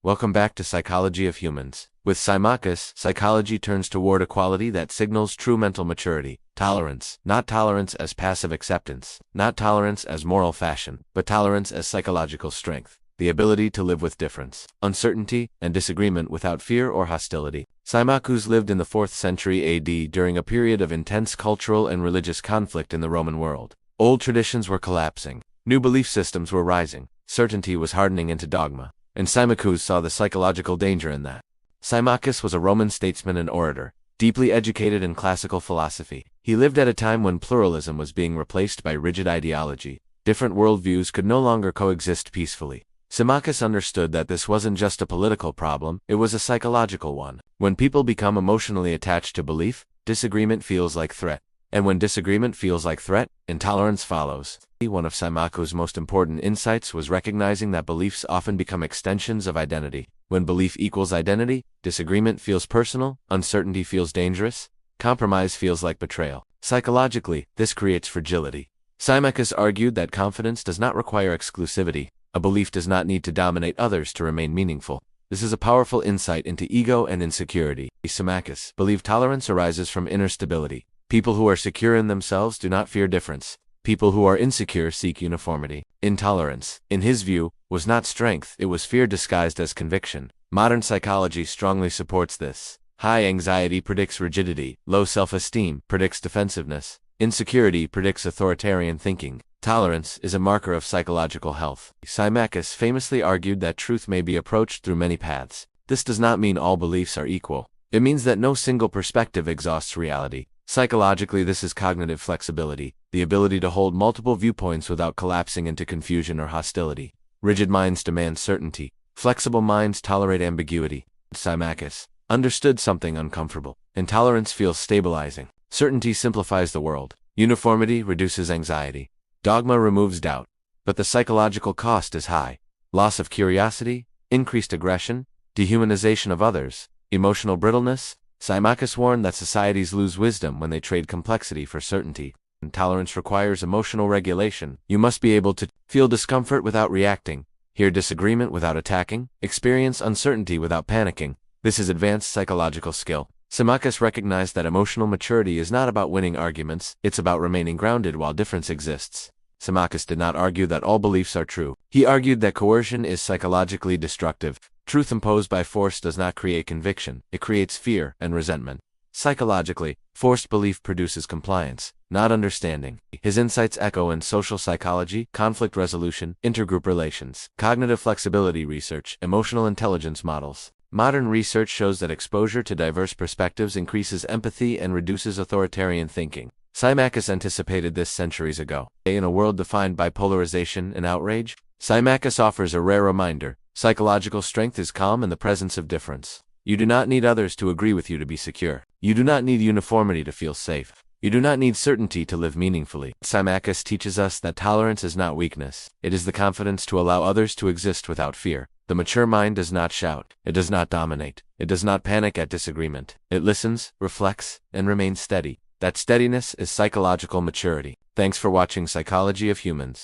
Welcome back to Psychology of Humans. With Symmachus, psychology turns toward a quality that signals true mental maturity: tolerance. Not tolerance as passive acceptance, not tolerance as moral fashion, but tolerance as psychological strength, the ability to live with difference, uncertainty, and disagreement without fear or hostility. Symmachus lived in the 4th century AD during a period of intense cultural and religious conflict in the Roman world. Old traditions were collapsing, new belief systems were rising, certainty was hardening into dogma, and Symmachus saw the psychological danger in that. Symmachus was a Roman statesman and orator, deeply educated in classical philosophy. He lived at a time when pluralism was being replaced by rigid ideology. Different worldviews could no longer coexist peacefully. Symmachus understood that this wasn't just a political problem, it was a psychological one. When people become emotionally attached to belief, disagreement feels like threat. And when disagreement feels like threat, intolerance follows. One of Symmachus' most important insights was recognizing that beliefs often become extensions of identity. When belief equals identity, disagreement feels personal, uncertainty feels dangerous, compromise feels like betrayal. Psychologically, this creates fragility. Symmachus argued that confidence does not require exclusivity. A belief does not need to dominate others to remain meaningful. This is a powerful insight into ego and insecurity. Symmachus believed tolerance arises from inner stability. People who are secure in themselves do not fear difference. People who are insecure seek uniformity. Intolerance, in his view, was not strength, it was fear disguised as conviction. Modern psychology strongly supports this. High anxiety predicts rigidity, low self-esteem predicts defensiveness, insecurity predicts authoritarian thinking. Tolerance is a marker of psychological health. Symmachus famously argued that truth may be approached through many paths. This does not mean all beliefs are equal. It means that no single perspective exhausts reality. Psychologically, this is cognitive flexibility, the ability to hold multiple viewpoints without collapsing into confusion or hostility. Rigid minds demand certainty. Flexible minds tolerate ambiguity. Symmachus understood something uncomfortable. Intolerance feels stabilizing. Certainty simplifies the world. Uniformity reduces anxiety. Dogma removes doubt. But the psychological cost is high. Loss of curiosity, increased aggression, dehumanization of others, emotional brittleness. Symmachus warned that societies lose wisdom when they trade complexity for certainty. Tolerance requires emotional regulation. You must be able to feel discomfort without reacting, hear disagreement without attacking, experience uncertainty without panicking. This is advanced psychological skill. Symmachus recognized that emotional maturity is not about winning arguments, it's about remaining grounded while difference exists. Symmachus did not argue that all beliefs are true. He argued that coercion is psychologically destructive. Truth imposed by force does not create conviction, it creates fear and resentment. Psychologically, forced belief produces compliance, not understanding. His insights echo in social psychology, conflict resolution, intergroup relations, cognitive flexibility research, emotional intelligence models. Modern research shows that exposure to diverse perspectives increases empathy and reduces authoritarian thinking. Symmachus anticipated this centuries ago. In a world defined by polarization and outrage, Symmachus offers a rare reminder: psychological strength is calm in the presence of difference. You do not need others to agree with you to be secure. You do not need uniformity to feel safe. You do not need certainty to live meaningfully. Symmachus teaches us that tolerance is not weakness. It is the confidence to allow others to exist without fear. The mature mind does not shout. It does not dominate. It does not panic at disagreement. It listens, reflects, and remains steady. That steadiness is psychological maturity. Thanks for watching Psychology of Humans.